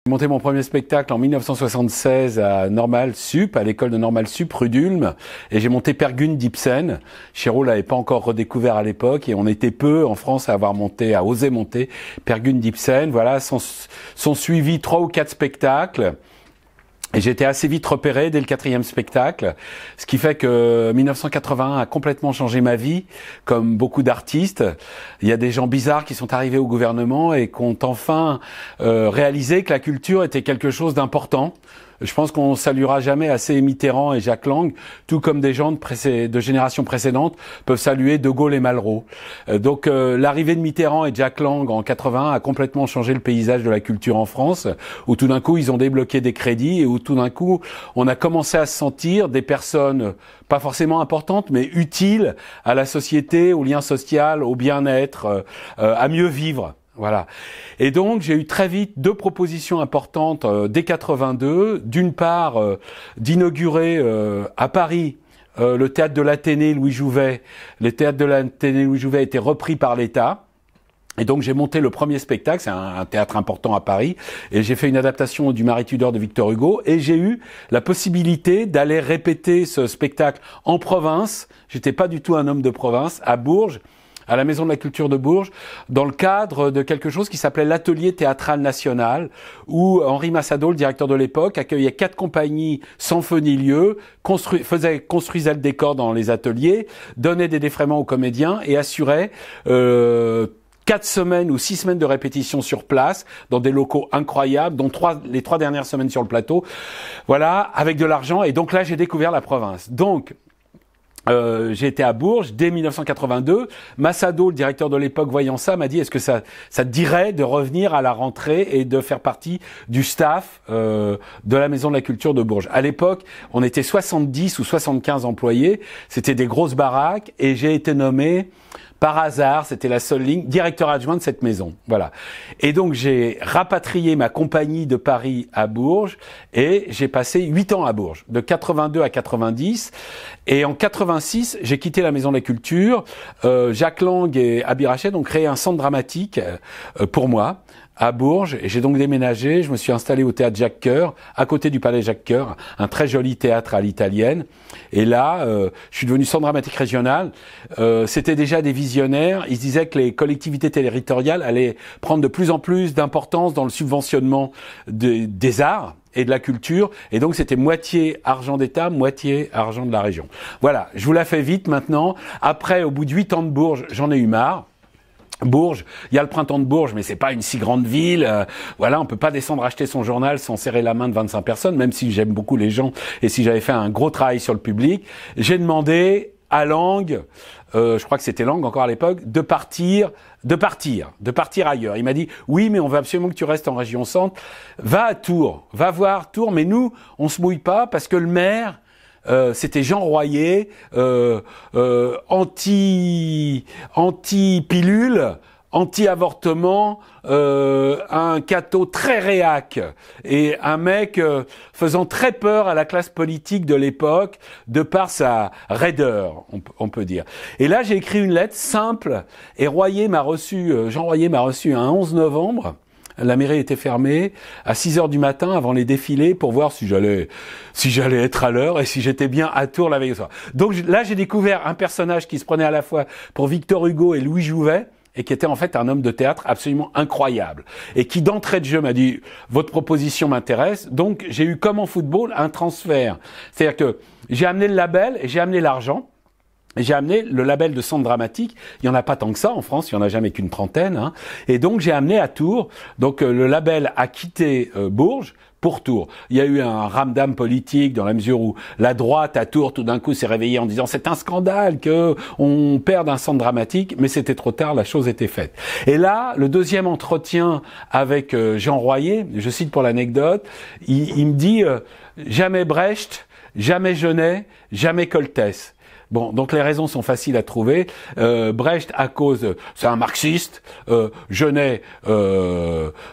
J'ai monté mon premier spectacle en 1976 à Normal Sup, à l'école de Normal Sup, rue d'Ulm, et j'ai monté Per Gynt d'Ibsen. Chéreau l'avait pas encore redécouvert à l'époque, et on était peu en France à oser monter Per Gynt d'Ibsen. Voilà, sont suivis 3 ou 4 spectacles. Et j'ai été assez vite repéré dès le 4e spectacle, ce qui fait que 1981 a complètement changé ma vie, comme beaucoup d'artistes. Il y a des gens bizarres qui sont arrivés au gouvernement et qui ont enfin réalisé que la culture était quelque chose d'important. Je pense qu'on saluera jamais assez Mitterrand et Jack Lang, tout comme des gens de générations précédentes peuvent saluer De Gaulle et Malraux. Donc l'arrivée de Mitterrand et Jack Lang en 81 a complètement changé le paysage de la culture en France, où tout d'un coup ils ont débloqué des crédits et où tout d'un coup on a commencé à se sentir des personnes pas forcément importantes mais utiles à la société, au lien social, au bien-être, à mieux vivre. Voilà. Et donc, j'ai eu très vite 2 propositions importantes dès 82. D'une part, d'inaugurer à Paris le théâtre de l'Athénée Louis Jouvet. Le théâtre de l'Athénée Louis Jouvet a été repris par l'État. Et donc, j'ai monté le premier spectacle. C'est un théâtre important à Paris. Et j'ai fait une adaptation du Marie Tudor de Victor Hugo. Et j'ai eu la possibilité d'aller répéter ce spectacle en province. J'étais pas du tout un homme de province, à Bourges, à la Maison de la Culture de Bourges, dans le cadre de quelque chose qui s'appelait l'Atelier Théâtral National, où Henri Massado, le directeur de l'époque, accueillait 4 compagnies sans feu ni lieu, construisait le décor dans les ateliers, donnait des défraiements aux comédiens et assurait 4 semaines ou 6 semaines de répétition sur place, dans des locaux incroyables, dont les 3 dernières semaines sur le plateau. Voilà, avec de l'argent. Et donc là, j'ai découvert la province. Donc, j'ai été à Bourges dès 1982. Massado, le directeur de l'époque, voyant ça, m'a dit: est-ce que ça te dirait de revenir à la rentrée et de faire partie du staff de la Maison de la Culture de Bourges. À l'époque, on était 70 ou 75 employés. C'était des grosses baraques et j'ai été nommé par hasard, c'était la seule ligne, directeur adjoint de cette maison. Voilà. Et donc, j'ai rapatrié ma compagnie de Paris à Bourges et j'ai passé 8 ans à Bourges, de 82 à 90. Et en 86, j'ai quitté la Maison de la Culture. Jack Lang et Abi Rached ont créé un centre dramatique pour moi à Bourges, et j'ai donc déménagé. Je me suis installé au théâtre Jacques Coeur, à côté du palais Jacques Coeur, un très joli théâtre à l'italienne. Et là, je suis devenu centre dramatique régional. C'était déjà des visionnaires. Ils se disaient que les collectivités territoriales allaient prendre de plus en plus d'importance dans le subventionnement des arts et de la culture. Et donc, c'était moitié argent d'État, moitié argent de la région. Voilà, je vous la fais vite maintenant. Après, au bout de 8 ans de Bourges, j'en ai eu marre. Bourges, il y a le printemps de Bourges, mais c'est pas une si grande ville. Voilà, on peut pas descendre acheter son journal sans serrer la main de 25 personnes, même si j'aime beaucoup les gens et si j'avais fait un gros travail sur le public. J'ai demandé à Lang, je crois que c'était Lang encore à l'époque, de partir ailleurs. Il m'a dit: oui, mais on veut absolument que tu restes en région centre. Va à Tours, va voir Tours, mais nous, on se mouille pas parce que le maire, c'était Jean Royer, anti-pilule, anti-avortement, un catho très réac et un mec faisant très peur à la classe politique de l'époque de par sa raideur, on peut dire. Et là, j'ai écrit une lettre simple et Jean Royer m'a reçu un 11 novembre. La mairie était fermée à 6h du matin avant les défilés pour voir si j'allais être à l'heure et si j'étais bien à Tours la veille au soir. Donc là, j'ai découvert un personnage qui se prenait à la fois pour Victor Hugo et Louis Jouvet et qui était en fait un homme de théâtre absolument incroyable et qui d'entrée de jeu m'a dit: votre proposition m'intéresse. Donc j'ai eu, comme en football, un transfert. C'est-à-dire que j'ai amené le label et j'ai amené l'argent. J'ai amené le label de centre dramatique. Il y en a pas tant que ça en France, il y en a jamais qu'une trentaine. Hein. Et donc j'ai amené à Tours. Donc le label a quitté Bourges pour Tours. Il y a eu un ramdam politique dans la mesure où la droite à Tours tout d'un coup s'est réveillée en disant: c'est un scandale que on perde un centre dramatique. Mais c'était trop tard, la chose était faite. Et là, le deuxième entretien avec Jean Royer, je cite pour l'anecdote, il me dit: jamais Brecht, jamais Genet, jamais Coltès. Bon, donc les raisons sont faciles à trouver. Brecht, à cause, c'est un marxiste. Genet,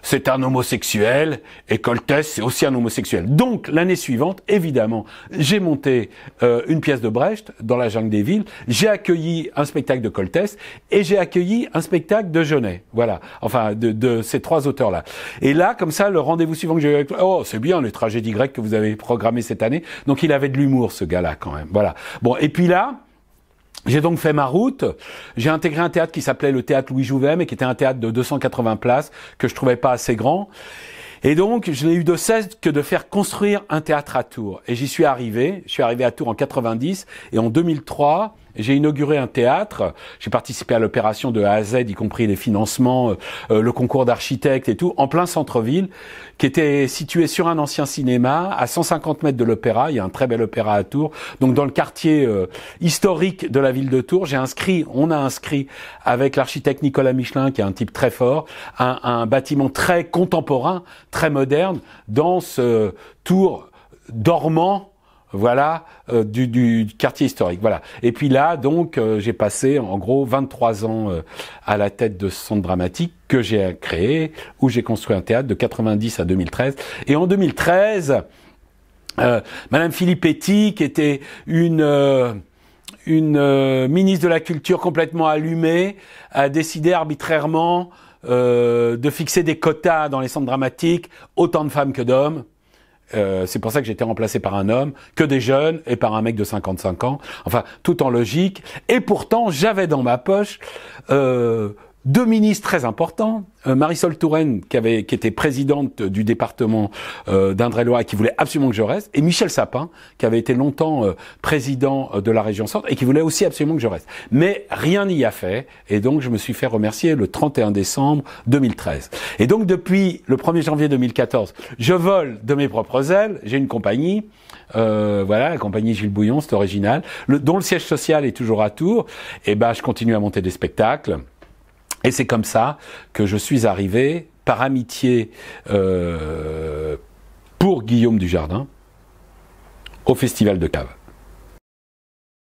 c'est un homosexuel. Et Coltès, c'est aussi un homosexuel. Donc, l'année suivante, évidemment, j'ai monté une pièce de Brecht dans la Jungle des Villes. J'ai accueilli un spectacle de Coltès et j'ai accueilli un spectacle de Genet. Voilà. Enfin, de ces trois auteurs-là. Et là, comme ça, le rendez-vous suivant que j'ai eu, oh, c'est bien les tragédies grecques que vous avez programmées cette année. Donc, il avait de l'humour, ce gars-là, quand même. Voilà. Bon, et puis là, j'ai donc fait ma route. J'ai intégré un théâtre qui s'appelait le théâtre Louis Jouvet, mais qui était un théâtre de 280 places que je trouvais pas assez grand. Et donc, je n'ai eu de cesse que de faire construire un théâtre à Tours. Et j'y suis arrivé. Je suis arrivé à Tours en 90 et en 2003, j'ai inauguré un théâtre. J'ai participé à l'opération de A à Z, y compris les financements, le concours d'architectes et tout, en plein centre-ville, qui était situé sur un ancien cinéma, à 150 mètres de l'opéra. Il y a un très bel opéra à Tours. Donc, dans le quartier historique de la ville de Tours, on a inscrit avec l'architecte Nicolas Michelin, qui est un type très fort, un bâtiment très contemporain, très moderne, dans ce Tours dormant, voilà, du quartier historique. Voilà. Et puis là, donc, j'ai passé, en gros, 23 ans à la tête de ce centre dramatique que j'ai créé, où j'ai construit un théâtre de 90 à 2013. Et en 2013, Madame Filippetti, qui était une ministre de la Culture complètement allumée, a décidé arbitrairement de fixer des quotas dans les centres dramatiques, autant de femmes que d'hommes. C'est pour ça que j'ai été remplacé par un homme, que des jeunes, et par un mec de 55 ans. Enfin, tout en logique. Et pourtant, j'avais dans ma poche deux ministres très importants. Marisol Touraine, qui était présidente du département d'Indre-et-Loire et qui voulait absolument que je reste, et Michel Sapin, qui avait été longtemps président de la région Centre et qui voulait aussi absolument que je reste. Mais rien n'y a fait, et donc je me suis fait remercier le 31 décembre 2013. Et donc depuis le 1er janvier 2014, je vole de mes propres ailes, j'ai une compagnie, voilà, la compagnie Gilles Bouillon, c'est original, dont le siège social est toujours à Tours, et ben je continue à monter des spectacles. Et c'est comme ça que je suis arrivé, par amitié pour Guillaume Dujardin, au Festival de Cave.